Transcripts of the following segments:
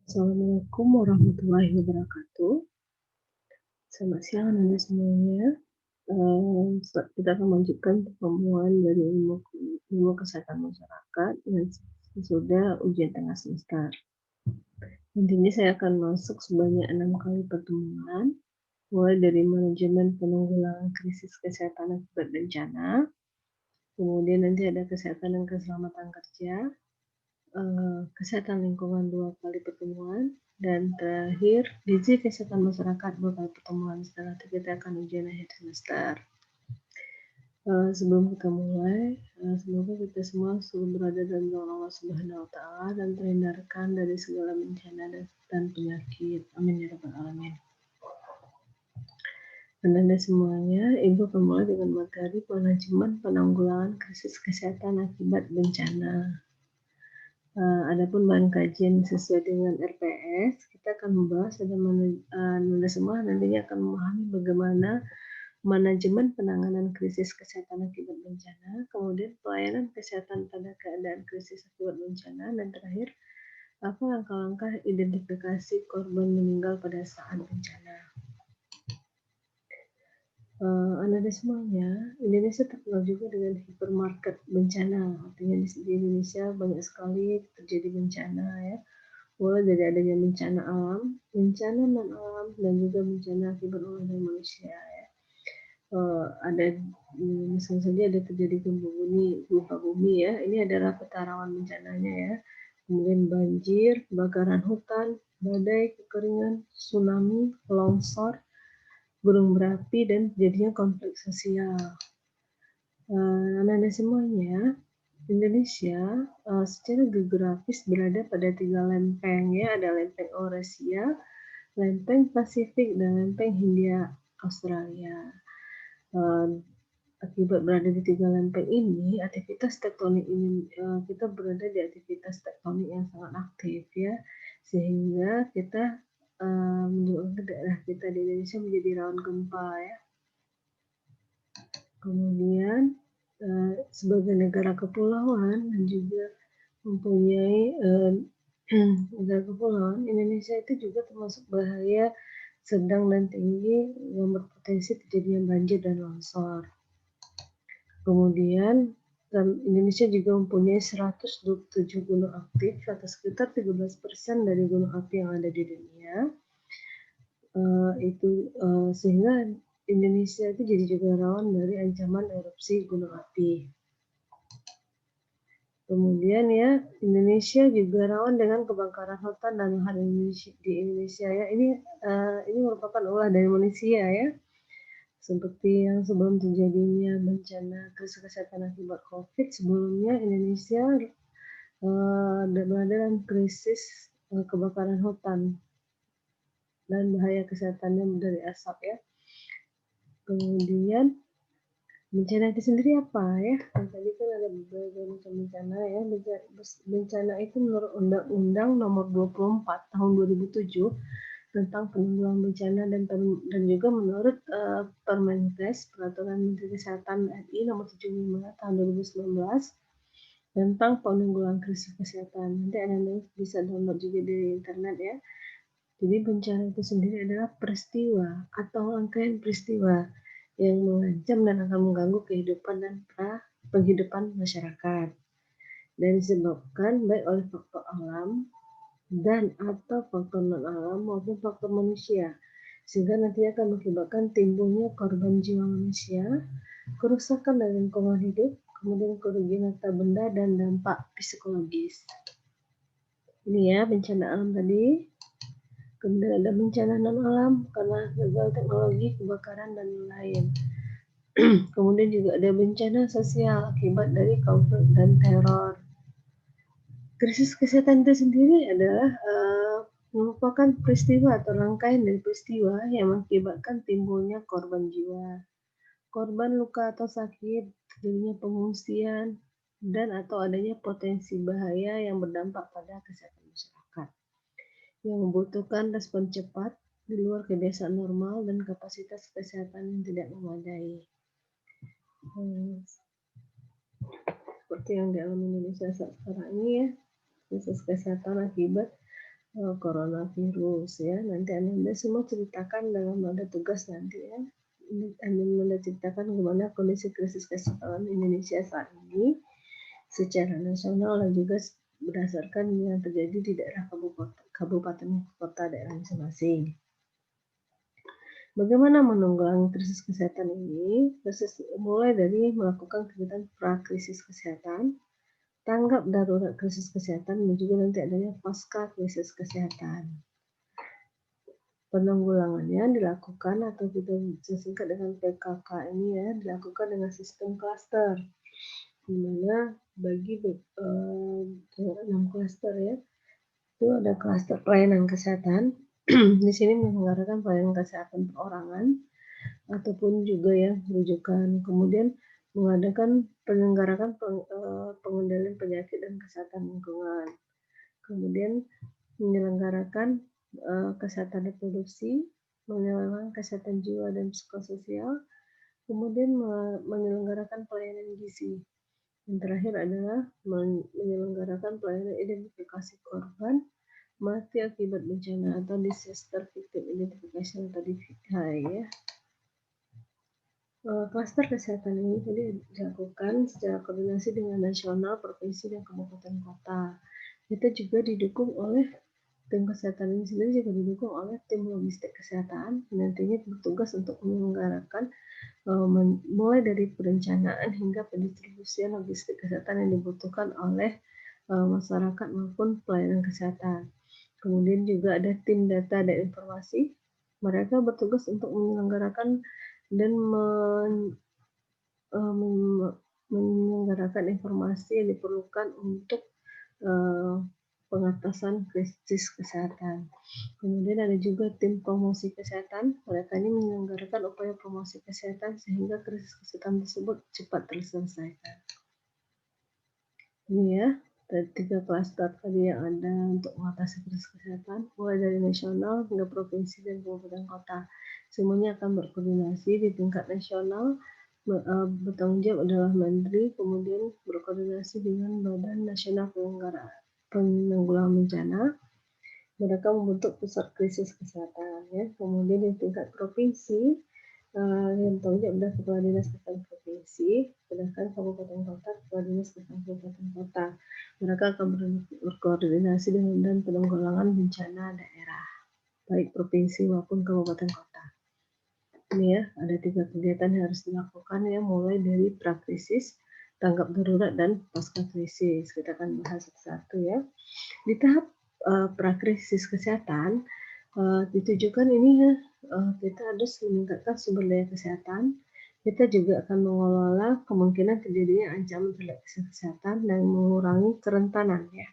Assalamualaikum warahmatullahi wabarakatuh. Selamat siang Anda semuanya. Kita akan melanjutkan pertemuan dari ilmu kesehatan masyarakat yang sesudah ujian tengah semester. Intinya saya akan masuk sebanyak 6 kali pertemuan, mulai dari manajemen penanggulangan krisis kesehatan akibat bencana, kemudian nanti ada kesehatan dan keselamatan kerja, kesehatan lingkungan 2 kali pertemuan, dan terakhir gizi kesehatan masyarakat 2 kali pertemuan. Setelah itu kita akan ujian akhir semester. Sebelum kita mulai, semoga kita semua selalu berada dalam lindungan Allah Subhanahu wa Ta'ala dan terhindarkan dari segala bencana dan penyakit. Amin ya rabbal alamin. Dan Anda semuanya, Ibu akan mulai dengan materi manajemen penanggulangan krisis kesehatan akibat bencana. Adapun bahan kajian sesuai dengan RPS, kita akan membahas Anda semua nantinya akan memahami bagaimana manajemen penanganan krisis kesehatan akibat bencana, kemudian pelayanan kesehatan pada keadaan krisis akibat bencana, dan terakhir apa langkah-langkah identifikasi korban meninggal pada saat bencana. Anda semuanya, Indonesia terkenal juga dengan hipermarket bencana. Artinya di Indonesia banyak sekali terjadi bencana ya. Mulai dari adanya bencana alam, bencana non alam, dan juga bencana akibat ulah dari manusia ya. Ada misalnya saja ada terjadi gempa bumi ya. Ini adalah peta rawan bencananya ya. Kemudian banjir, kebakaran hutan, badai, kekeringan, tsunami, longsor, gunung berapi, dan terjadinya konflik sosial. Anak-anak semuanya, Indonesia secara geografis berada pada 3 lempeng ya, ada lempeng Eurasia, lempeng Pasifik, dan lempeng Hindia Australia. Akibat berada di 3 lempeng ini, aktivitas tektonik ini kita berada di aktivitas tektonik yang sangat aktif ya, sehingga kita menyebabkan daerah kita di Indonesia menjadi rawan gempa ya. Kemudian sebagai negara kepulauan dan juga mempunyai negara kepulauan, Indonesia itu juga termasuk bahaya sedang dan tinggi yang berpotensi terjadinya banjir dan longsor. Kemudian Indonesia juga mempunyai 127 gunung aktif atau sekitar 13% dari gunung api yang ada di dunia. Sehingga Indonesia itu jadi juga rawan dari ancaman erupsi gunung api. Kemudian ya, Indonesia juga rawan dengan kebakaran hutan dan lahan di Indonesia ya. Ini merupakan ulah dari manusia ya. Seperti yang sebelum terjadinya bencana krisis kesehatan akibat COVID, sebelumnya Indonesia berada dalam krisis kebakaran hutan dan bahaya kesehatannya dari asap ya. Kemudian bencana itu sendiri apa ya? Tadi kan ada berbagai macam bencana ya. Bencana itu menurut Undang-Undang Nomor 24 Tahun 2007 tentang penanggulangan bencana dan juga menurut Permenkes Peraturan Menteri Kesehatan RI Nomor 75 Tahun 2019 tentang penanggulangan krisis kesehatan. Nanti Anda bisa download juga di internet ya. Jadi bencana itu sendiri adalah peristiwa atau rangkaian peristiwa yang mengancam dan akan mengganggu kehidupan dan penghidupan masyarakat dan disebabkan baik oleh faktor alam dan atau faktor non alam maupun faktor manusia, sehingga nantinya akan mengakibatkan timbulnya korban jiwa manusia, kerusakan dari lingkungan hidup, kemudian kerugian harta benda dan dampak psikologis. Ini ya bencana alam tadi. Kemudian ada bencana non alam karena gagal teknologi, kebakaran, dan lain. Kemudian juga ada bencana sosial akibat dari konflik dan teror. Krisis kesehatan itu sendiri adalah merupakan peristiwa atau rangkaian dari peristiwa yang mengakibatkan timbulnya korban jiwa, korban luka atau sakit, terjadinya pengungsian, dan atau adanya potensi bahaya yang berdampak pada kesehatan masyarakat yang membutuhkan respon cepat di luar kebiasaan normal dan kapasitas kesehatan yang tidak memadai. Seperti yang dialami Indonesia sekarang ini ya, krisis kesehatan akibat coronavirus ya. Nanti Anda semua ceritakan dalam ada tugas nanti ya. Anda ceritakan bagaimana kondisi krisis kesehatan Indonesia saat ini secara nasional dan juga berdasarkan yang terjadi di daerah kabupaten kota daerah masing-masing. Bagaimana menanggulangi krisis kesehatan ini? Mulai dari melakukan kegiatan prakrisis kesehatan, tanggap darurat krisis kesehatan, dan juga nanti adanya pasca krisis kesehatan. Penanggulangannya dilakukan atau kita singkat dengan PKK ini ya, dilakukan dengan sistem klaster, di mana bagi 6 klaster ya. Itu ada klaster pelayanan kesehatan. Di sini menyelenggarakan pelayanan kesehatan perorangan ataupun juga ya rujukan. Kemudian penyelenggarakan pengendalian penyakit dan kesehatan lingkungan. Kemudian menyelenggarakan kesehatan reproduksi, menyelenggarakan kesehatan jiwa dan psikososial, kemudian menyelenggarakan pelayanan gizi. Yang terakhir adalah menyelenggarakan pelayanan identifikasi korban mati akibat bencana atau disaster victim identification atau DVI ya. Klaster kesehatan ini tadi dilakukan secara koordinasi dengan nasional, provinsi, dan kabupaten kota. Kita juga didukung oleh tim kesehatan ini sendiri juga didukung oleh tim logistik kesehatan, nantinya bertugas untuk menyelenggarakan mulai dari perencanaan hingga pendistribusian logistik kesehatan yang dibutuhkan oleh masyarakat maupun pelayanan kesehatan. Kemudian juga ada tim data dan informasi. Mereka bertugas untuk menyelenggarakan dan menyelenggarakan informasi yang diperlukan untuk pengatasan krisis kesehatan. Kemudian ada juga tim promosi kesehatan. Mereka ini menyelenggarakan upaya promosi kesehatan sehingga krisis kesehatan tersebut cepat terselesaikan. Ini ya, 3 klaster tadi yang ada untuk mengatasi krisis kesehatan, mulai dari nasional hingga provinsi dan kabupaten kota. Semuanya akan berkoordinasi di tingkat nasional. Bertanggung jawab adalah Menteri, kemudian berkoordinasi dengan Badan Nasional Penanggulangan Bencana. Mereka membentuk pusat krisis kesehatan ya. Kemudian di tingkat provinsi yang bertanggung jawab adalah Kepala Dinas Kesehatan Provinsi, sedangkan kabupaten kota Kepala Dinas Kesehatan Kabupaten Kota. Mereka akan berkoordinasi dengan penanggulangan bencana daerah, baik provinsi maupun kabupaten kota. Ini ya, ada 3 kegiatan yang harus dilakukan ya, mulai dari prakrisis, tanggap darurat, dan pasca krisis. Kita akan bahas satu-satu ya. Di tahap prakrisis kesehatan ditujukan ini ya, kita harus meningkatkan sumber daya kesehatan. Kita juga akan mengelola kemungkinan terjadinya ancaman terhadap kesehatan dan mengurangi kerentanan ya.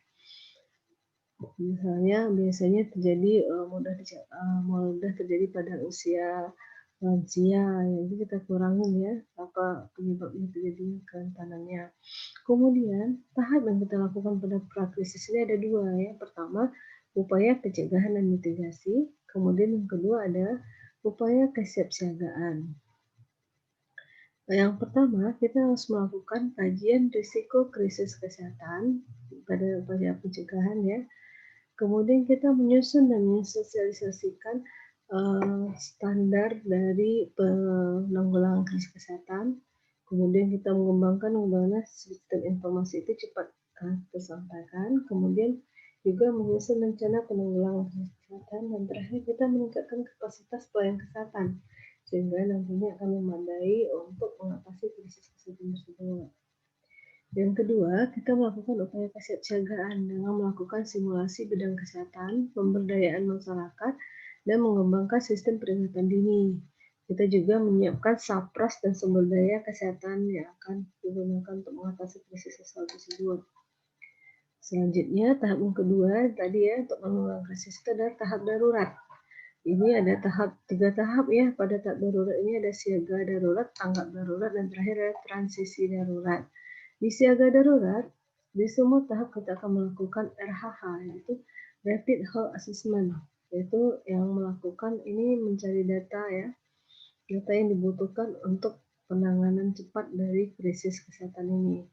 Misalnya biasanya terjadi mudah terjadi pada usia lansia, jadi kita kurangin ya apa penyebabnya terjadinya kerentanannya. Kemudian tahap yang kita lakukan pada prakrisis ini ada 2 ya. Pertama, upaya pencegahan dan mitigasi. Kemudian yang kedua ada upaya kesiapsiagaan. Yang pertama, kita harus melakukan kajian risiko krisis kesehatan pada upaya pencegahan ya. Kemudian kita menyusun dan mensosialisasikan standar dari penanggulangan krisis kesehatan. Kemudian kita mengembangkan bagaimana sistem informasi itu cepat tersampaikan. Kemudian juga menyusun rencana penanggulangan krisis kesehatan. Dan terakhir kita meningkatkan kapasitas pelayanan kesehatan sehingga nantinya akan memadai untuk mengatasi krisis kesehatan tersebut. Yang kedua, kita melakukan upaya kesiapsiagaan dengan melakukan simulasi bidang kesehatan, pemberdayaan masyarakat, dan mengembangkan sistem peringatan dini. Kita juga menyiapkan sapras dan sumber daya kesehatan yang akan digunakan untuk mengatasi krisis sosial tersebut. Selanjutnya, tahap yang kedua tadi ya, untuk menanggulangi krisis itu adalah tahap darurat. Ini ada 3 tahap ya. Pada tahap darurat ini ada siaga darurat, tanggap darurat, dan terakhir ada transisi darurat. Di siaga darurat, di semua tahap kita akan melakukan RHH, yaitu Rapid Health Assessment, yaitu yang melakukan ini mencari data ya, data yang dibutuhkan untuk penanganan cepat dari krisis kesehatan ini.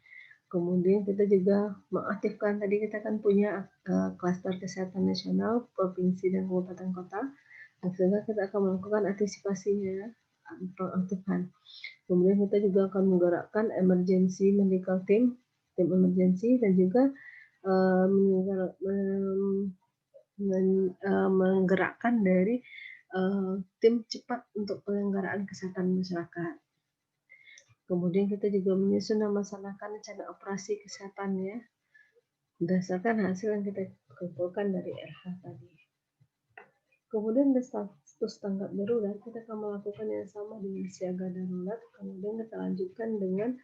Kemudian kita juga mengaktifkan, tadi kita kan punya klaster kesehatan nasional, provinsi dan kabupaten kota, sehingga kita akan melakukan antisipasinya, pengaktifan. Kemudian kita juga akan menggerakkan emergency medical team, tim emergency, dan juga menggerakkan dari tim cepat untuk penyelenggaraan kesehatan masyarakat. Kemudian kita juga menyusun dan melaksanakan rencana operasi kesehatan ya, berdasarkan hasil yang kita kumpulkan dari RH tadi. Kemudian di status tanggap darurat, kita akan melakukan yang sama dengan siaga darurat. Kemudian kita lanjutkan dengan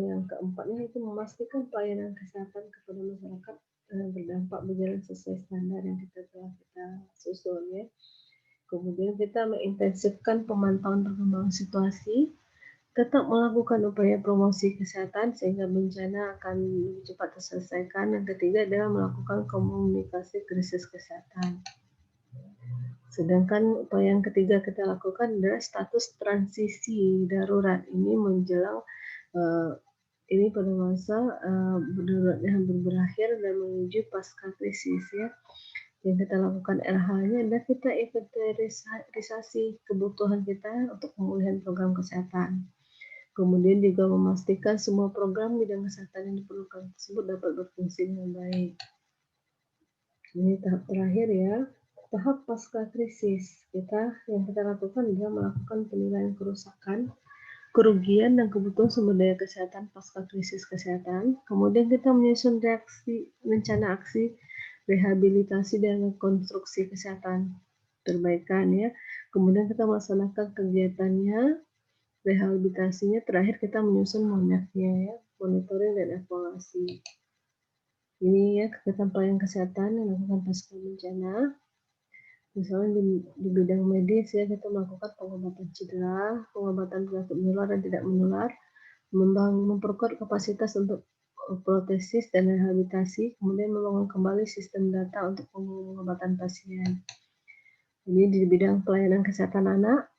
yang keempatnya, itu memastikan pelayanan kesehatan kepada masyarakat berdampak berjalan sesuai standar yang telah kita susun ya. Kemudian kita mengintensifkan pemantauan perkembangan situasi, tetap melakukan upaya promosi kesehatan sehingga bencana akan lebih cepat terselesaikan. Yang ketiga adalah melakukan komunikasi krisis kesehatan. Sedangkan upaya yang ketiga kita lakukan adalah status transisi darurat. Ini menjelang ini pada masa darurat yang hampir berakhir dan menuju pasca krisis ya. Yang kita lakukan RH-nya adalah kita inventarisasi kebutuhan kita untuk pemulihan program kesehatan. Kemudian juga memastikan semua program bidang kesehatan yang diperlukan tersebut dapat berfungsi dengan baik. Ini tahap terakhir ya, tahap pasca krisis. Yang kita lakukan adalah melakukan penilaian kerusakan, kerugian dan kebutuhan sumber daya kesehatan pasca krisis kesehatan. Kemudian kita menyusun rencana aksi rehabilitasi dan rekonstruksi kesehatan perbaikan ya. Kemudian kita melaksanakan kegiatannya, rehabilitasinya. Terakhir kita menyusun monaknya ya, monitoring dan evaluasi. Ini ya kegiatan pelayanan kesehatan yang dilakukan pasca bencana. Misalnya di bidang medis ya, kita melakukan pengobatan cedera, pengobatan penyakit menular dan tidak menular, memperkuat kapasitas untuk protesis dan rehabilitasi, kemudian membangun kembali sistem data untuk pengobatan pasien. Ini di bidang pelayanan kesehatan anak,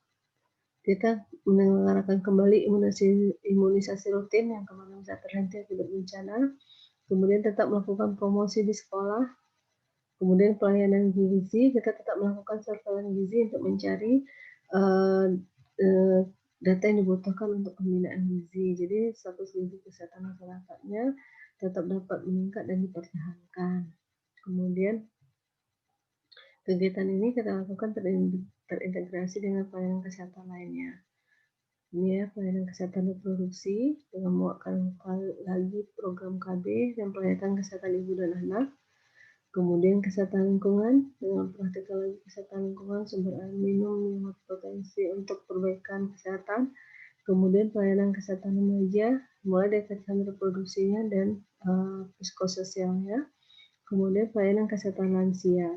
kita menyelenggarakan kembali imunisasi rutin yang kemarin bisa terhenti akibat bencana, kemudian tetap melakukan promosi di sekolah, kemudian pelayanan gizi, kita tetap melakukan surveillance gizi untuk mencari data yang dibutuhkan untuk pembinaan gizi. Jadi status gizi kesehatan masyarakatnya tetap dapat meningkat dan dipertahankan. Kemudian kegiatan ini kita lakukan terintegrasi dengan pelayanan kesehatan lainnya. Ini ya, pelayanan kesehatan reproduksi dengan menguatkan lagi program KB dan pelayanan kesehatan ibu dan anak. Kemudian kesehatan lingkungan dengan praktikal lagi kesehatan lingkungan, sumber air minum yang berpotensi untuk perbaikan kesehatan. Kemudian pelayanan kesehatan remaja mulai dari kesehatan reproduksinya dan psikososialnya. Kemudian pelayanan kesehatan lansia.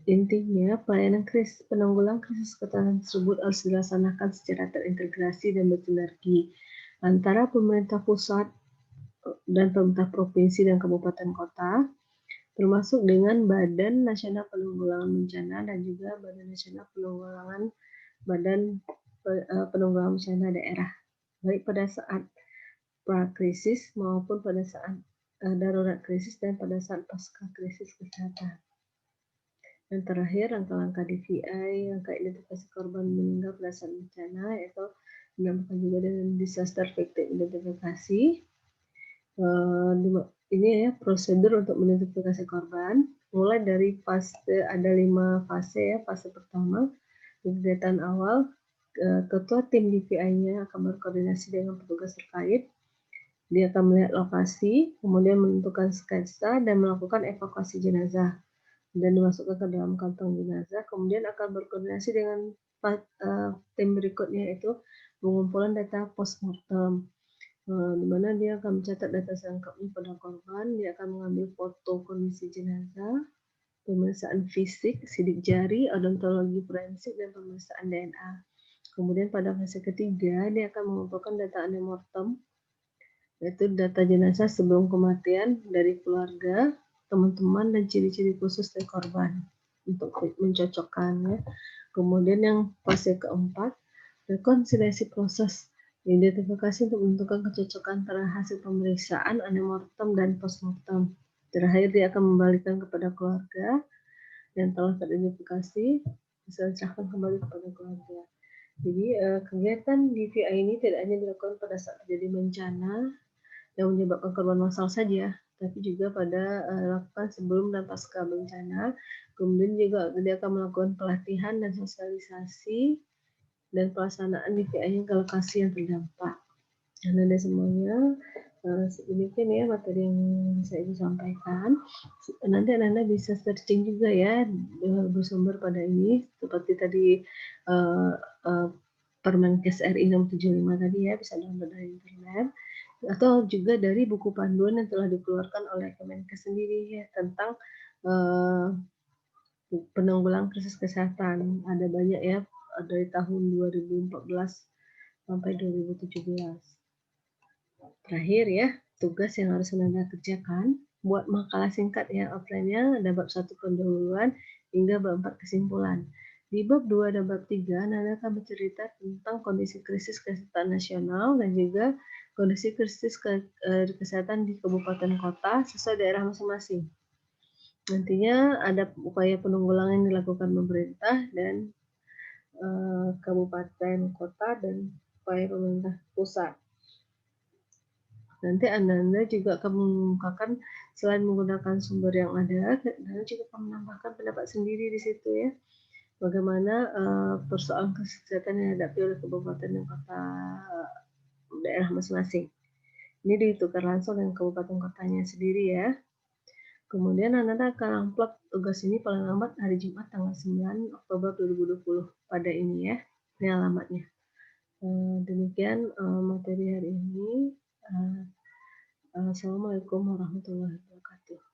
Intinya pelayanan penanggulangan krisis kesehatan tersebut harus dilaksanakan secara terintegrasi dan bersinergi antara pemerintah pusat dan pemerintah provinsi dan kabupaten kota, termasuk dengan Badan Nasional Penanggulangan Bencana dan juga Badan Nasional Penanggulangan Bencana Daerah, baik pada saat pra-krisis maupun pada saat darurat krisis dan pada saat pasca krisis kesehatan. Yang terakhir, langkah-langkah DVI, langkah identifikasi korban meninggal pada saat bencana, yaitu dinamakan juga dengan disaster victim identifikasi. Ini ya prosedur untuk mengidentifikasi korban, mulai dari fase, ada 5 fase ya. Fase pertama, kegiatan awal, ketua tim DVI-nya akan berkoordinasi dengan petugas terkait. Dia akan melihat lokasi, kemudian menentukan sketsa dan melakukan evakuasi jenazah dan dimasukkan ke dalam kantong jenazah. Kemudian akan berkoordinasi dengan tim berikutnya, yaitu pengumpulan data postmortem, di mana dia akan mencatat data selengkapnya pada korban. Dia akan mengambil foto kondisi jenazah, pemeriksaan fisik, sidik jari, odontologi forensik, dan pemeriksaan DNA. Kemudian pada fase ketiga, dia akan mengumpulkan data antemortem, yaitu data jenazah sebelum kematian dari keluarga, teman-teman, dan ciri-ciri khusus dari korban untuk mencocokkannya. Kemudian yang fase keempat, rekonsiliasi proses Identifikasi untuk menentukan kecocokan antara hasil pemeriksaan antemortem dan postmortem. Terakhir, dia akan membalikan kepada keluarga yang telah teridentifikasi, bisa diserahkan kembali kepada keluarga. Jadi kegiatan DVI ini tidak hanya dilakukan pada saat terjadi bencana yang menyebabkan korban massal saja, tapi juga pada lakukan sebelum dan pasca bencana. Kemudian juga dia akan melakukan pelatihan dan sosialisasi dan pelaksanaan DVI ke lokasi yang terdampak. Dan ada semuanya. Demikian ya materi yang saya ingin sampaikan. Nanti Anda bisa searching juga ya, bersumber pada ini seperti tadi Permenkes RI 675 tadi ya, bisa download dari internet atau juga dari buku panduan yang telah dikeluarkan oleh Kemenkes sendiri ya tentang penanggulangan krisis kesehatan. Ada banyak ya dari tahun 2014 sampai 2017. Terakhir ya, tugas yang harus Anda kerjakan, buat makalah singkat ya, outline-nya ada bab 1 pendahuluan hingga bab 4 kesimpulan. Di bab 2 dan bab 3, Anda akan bercerita tentang kondisi krisis kesehatan nasional dan juga kondisi krisis kesehatan di kabupaten kota sesuai daerah masing-masing. Nantinya ada upaya penanggulangan yang dilakukan pemerintah dan kabupaten kota dan upaya pemerintah pusat. Nanti Anda juga akan mengungkapkan selain menggunakan sumber yang ada, Anda juga akan menambahkan pendapat sendiri di situ ya. Bagaimana persoalan kesehatan yang dihadapi oleh kabupaten dan kota daerah masing-masing. Ini ditukar langsung dengan kabupaten kotanya sendiri ya. Kemudian Anda akan upload tugas ini paling lambat hari Jumat tanggal 9 Oktober 2020 pada ini ya. Ini alamatnya. Demikian materi hari ini. Assalamualaikum warahmatullahi wabarakatuh.